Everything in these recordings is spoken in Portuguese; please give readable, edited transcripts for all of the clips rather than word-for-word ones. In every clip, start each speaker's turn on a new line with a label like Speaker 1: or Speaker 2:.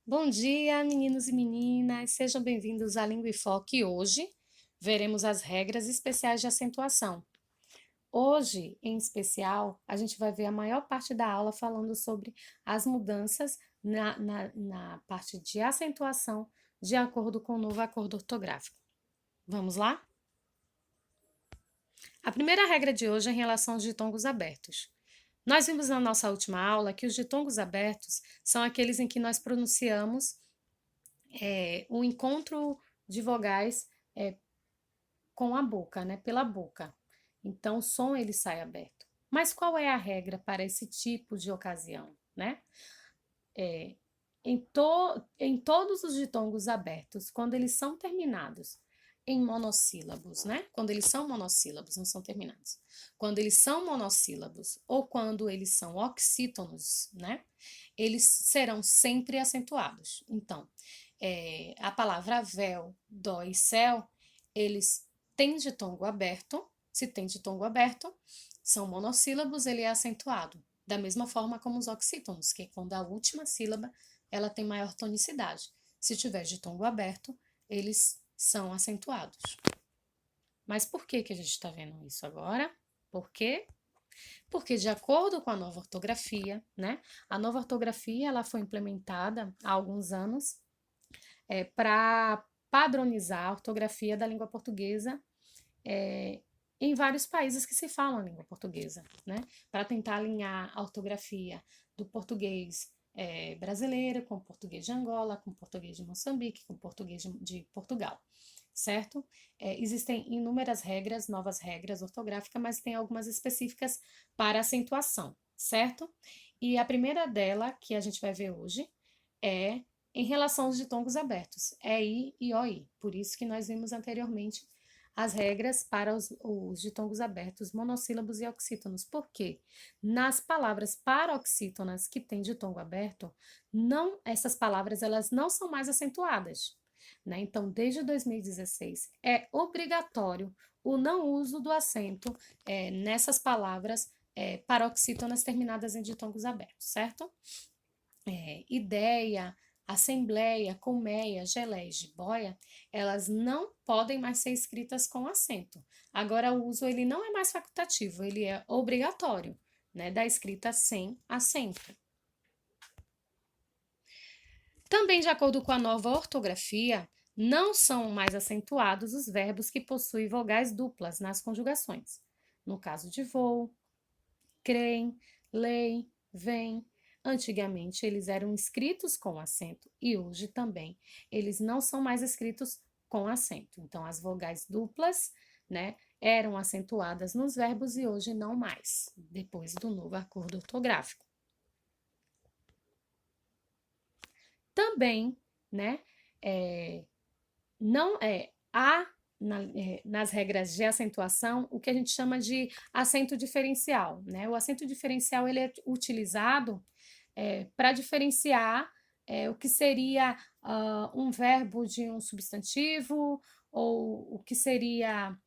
Speaker 1: Bom dia, meninos e meninas, sejam bem-vindos à Língua e Foque. Hoje veremos as regras especiais de acentuação. Hoje, em especial, a gente vai ver a maior parte da aula falando sobre as mudanças na parte de acentuação de acordo com o novo acordo ortográfico. Vamos lá? A primeira regra de hoje é em relação aos ditongos abertos. Nós vimos na nossa última aula que os ditongos abertos são aqueles em que nós pronunciamos o encontro de vogais com a boca, né? Pela boca. Então, o som ele sai aberto. Mas qual é a regra para esse tipo de ocasião, né? Em todos os ditongos abertos, quando eles são terminados em monossílabos, né? Quando eles são monossílabos, não são terminados. Quando eles são monossílabos ou quando eles são oxítonos, né? Eles serão sempre acentuados. Então, a palavra véu, dó e céu, eles têm ditongo aberto. Se tem ditongo aberto, são monossílabos, ele é acentuado. Da mesma forma como os oxítonos, que é quando a última sílaba ela tem maior tonicidade. Se tiver ditongo aberto, eles são acentuados. Mas por que a gente está vendo isso agora? Por quê? Porque de acordo com a nova ortografia, né? A nova ortografia ela foi implementada há alguns anos para padronizar a ortografia da língua portuguesa em vários países que se falam a língua portuguesa, né? Para tentar alinhar a ortografia do português brasileiro com o português de Angola, com o português de Moçambique, com o português de Portugal, certo? Existem inúmeras regras, novas regras ortográficas, mas tem algumas específicas para acentuação, certo? E a primeira dela, que a gente vai ver hoje, é em relação aos ditongos abertos, EI e OI. Por isso que nós vimos anteriormente as regras para os ditongos abertos, monossílabos e oxítonos. Por quê? Nas palavras paroxítonas que têm ditongo aberto, essas palavras elas não são mais acentuadas. Né? Então, desde 2016, é obrigatório o não uso do acento nessas palavras paroxítonas terminadas em ditongos abertos, certo? Ideia, assembleia, colmeia, geleia e jiboia, elas não podem mais ser escritas com acento. Agora, o uso ele não é mais facultativo, ele é obrigatório, né, da escrita sem acento. Também, de acordo com a nova ortografia, não são mais acentuados os verbos que possuem vogais duplas nas conjugações. No caso de vou, creem, leem, vêm. Antigamente eles eram escritos com acento e hoje também eles não são mais escritos com acento. Então as vogais duplas, né, eram acentuadas nos verbos e hoje não mais, depois do novo acordo ortográfico. Também, né, não há nas regras de acentuação o que a gente chama de acento diferencial, né? O acento diferencial ele é utilizado para diferenciar o que seria um verbo de um substantivo ou o que seria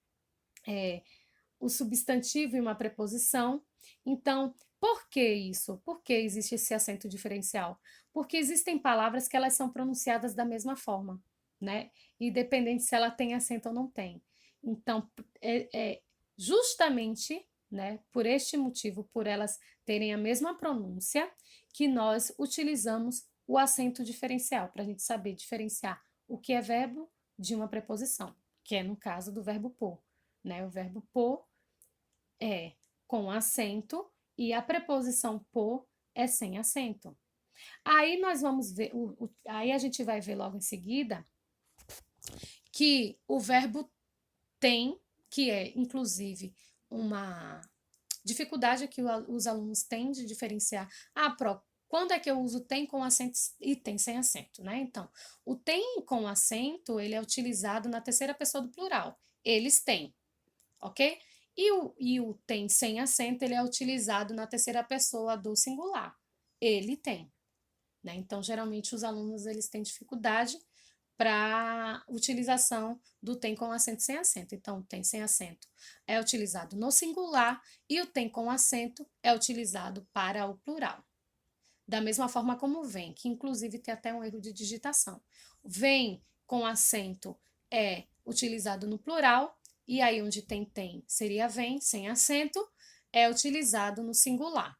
Speaker 1: o substantivo e uma preposição. Então, por que isso? Por que existe esse acento diferencial? Porque existem palavras que elas são pronunciadas da mesma forma, né? Independente se ela tem acento ou não tem. Então, justamente, né, por este motivo, por elas terem a mesma pronúncia, que nós utilizamos o acento diferencial, para a gente saber diferenciar o que é verbo de uma preposição, que é no caso do verbo pôr. Né? O verbo pôr é com acento e a preposição por é sem acento. Aí nós vamos ver, aí a gente vai ver logo em seguida que o verbo tem, que é inclusive uma dificuldade que os alunos têm de diferenciar. Quando é que eu uso tem com acento e tem sem acento, né? Então, o tem com acento, ele é utilizado na terceira pessoa do plural. Eles têm, ok? E o tem sem acento, ele é utilizado na terceira pessoa do singular. Ele tem. Né? Então, geralmente, os alunos eles têm dificuldade para utilização do tem com acento e sem acento. Então, o tem sem acento é utilizado no singular e o tem com acento é utilizado para o plural. Da mesma forma como vem, que inclusive tem até um erro de digitação. Vem com acento é utilizado no plural, e aí onde tem seria vem, sem acento, é utilizado no singular.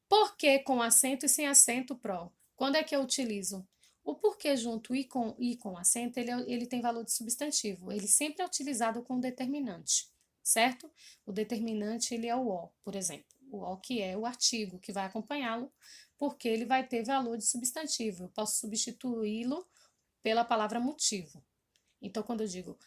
Speaker 1: Por que com acento e sem acento, Pro? Quando é que eu utilizo? O porquê junto e com acento, ele tem valor de substantivo. Ele sempre é utilizado com determinante, certo? O determinante, ele é o O, por exemplo. O O que é o artigo que vai acompanhá-lo, porque ele vai ter valor de substantivo. Eu posso substituí-lo pela palavra motivo. Então, quando eu digo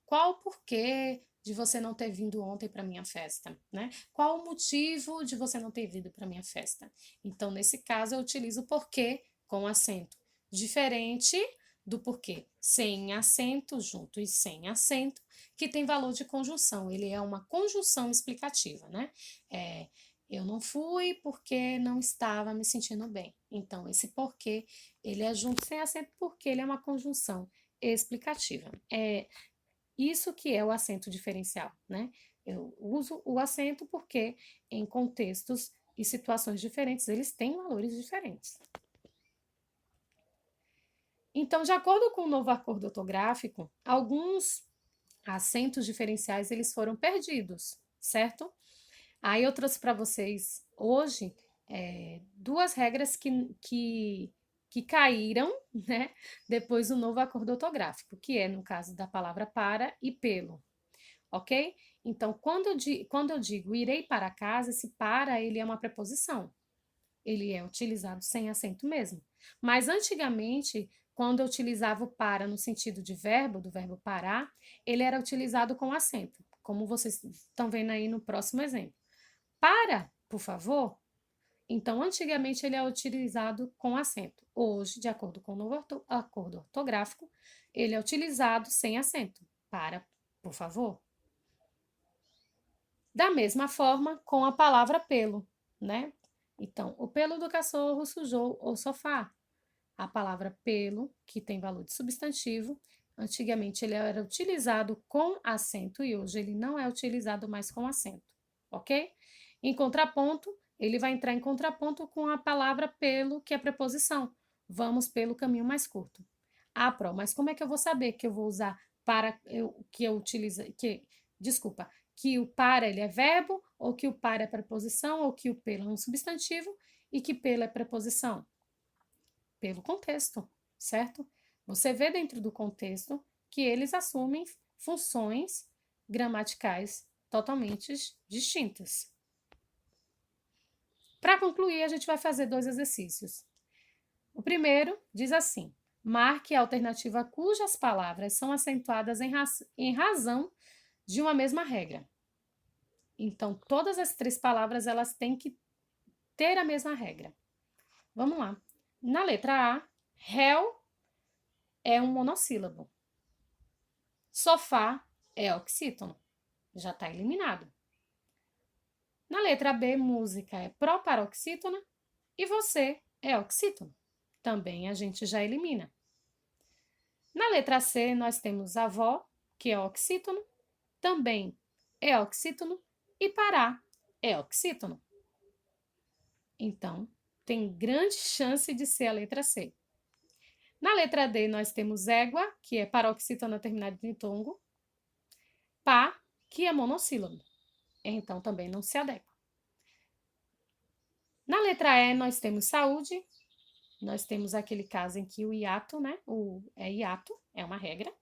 Speaker 1: qual o porquê de você não ter vindo ontem para minha festa, né? Qual o motivo de você não ter vindo para minha festa? Então, nesse caso, eu utilizo o porquê com acento, diferente do porquê sem acento, junto e sem acento, que tem valor de conjunção. Ele é uma conjunção explicativa, né? Eu não fui porque não estava me sentindo bem. Então, esse porquê, ele é junto sem acento porque ele é uma conjunção explicativa. É isso que é o acento diferencial, né? Eu uso o acento porque em contextos e situações diferentes eles têm valores diferentes. Então, de acordo com o novo acordo ortográfico, alguns acentos diferenciais eles foram perdidos, certo? Aí eu trouxe para vocês hoje duas regras que caíram, né, depois do novo acordo ortográfico, que é no caso da palavra para e pelo, ok? Então, quando eu digo irei para casa, esse para, ele é uma preposição. Ele é utilizado sem acento mesmo. Mas antigamente, quando eu utilizava o para no sentido de verbo, do verbo parar, ele era utilizado com acento, como vocês estão vendo aí no próximo exemplo. Para, por favor. Então, antigamente ele é utilizado com acento. Hoje, de acordo com o novo acordo ortográfico, ele é utilizado sem acento. Para, por favor. Da mesma forma com a palavra pelo, né? Então, o pelo do cachorro sujou o sofá. A palavra pelo, que tem valor de substantivo, antigamente ele era utilizado com acento e hoje ele não é utilizado mais com acento, ok? Em contraponto, ele vai entrar em contraponto com a palavra pelo, que é preposição. Vamos pelo caminho mais curto. Ah, Pro, mas como é que eu vou saber que eu vou usar que o para ele é verbo, ou que o para é preposição, ou que o pelo é um substantivo e que pelo é preposição? Pelo contexto, certo? Você vê dentro do contexto que eles assumem funções gramaticais totalmente distintas. Para concluir, a gente vai fazer 2 exercícios. O primeiro diz assim: marque a alternativa cujas palavras são acentuadas em razão de uma mesma regra. Então, todas as 3 palavras elas têm que ter a mesma regra. Vamos lá. Na letra A, réu é um monossílabo. Sofá é oxítono. Já está eliminado. Na letra B, música é proparoxítona e você é oxítono. Também a gente já elimina. Na letra C, nós temos avó, que é oxítono, também é oxítono, e pará é oxítono. Então, tem grande chance de ser a letra C. Na letra D, nós temos égua, que é paroxítona terminada em tongo, pá, que é monossílabo. Então, também não se adequa. Na letra E, nós temos saúde. Nós temos aquele caso em que o hiato, né? Hiato, é uma regra.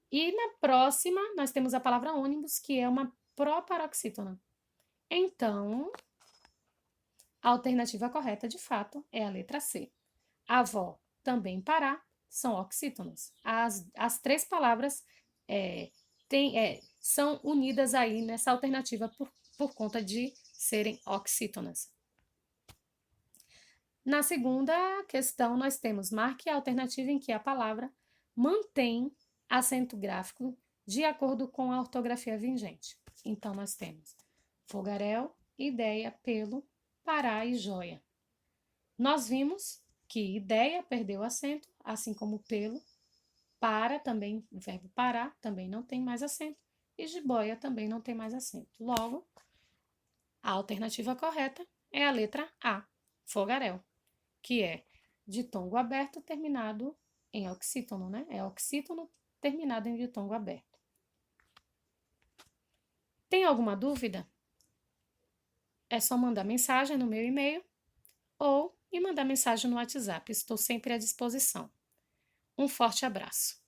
Speaker 1: E na próxima, nós temos a palavra ônibus, que é uma proparoxítona. Então, a alternativa correta, de fato, é a letra C. Avó, também pará, são oxítonos. As 3 palavras são unidas aí nessa alternativa por conta de serem oxítonas. Na segunda questão, nós temos marque a alternativa em que a palavra mantém acento gráfico de acordo com a ortografia vigente. Então, nós temos fogaréu, ideia, pelo, pará e joia. Nós vimos que ideia perdeu acento, assim como pelo, para também, o verbo parar também não tem mais acento, e jiboia também não tem mais acento. Logo, a alternativa correta é a letra A, fogaréu, que é ditongo aberto terminado em oxítono, né? É oxítono terminado em ditongo aberto. Tem alguma dúvida? É só mandar mensagem no meu e-mail ou me mandar mensagem no WhatsApp. Estou sempre à disposição. Um forte abraço.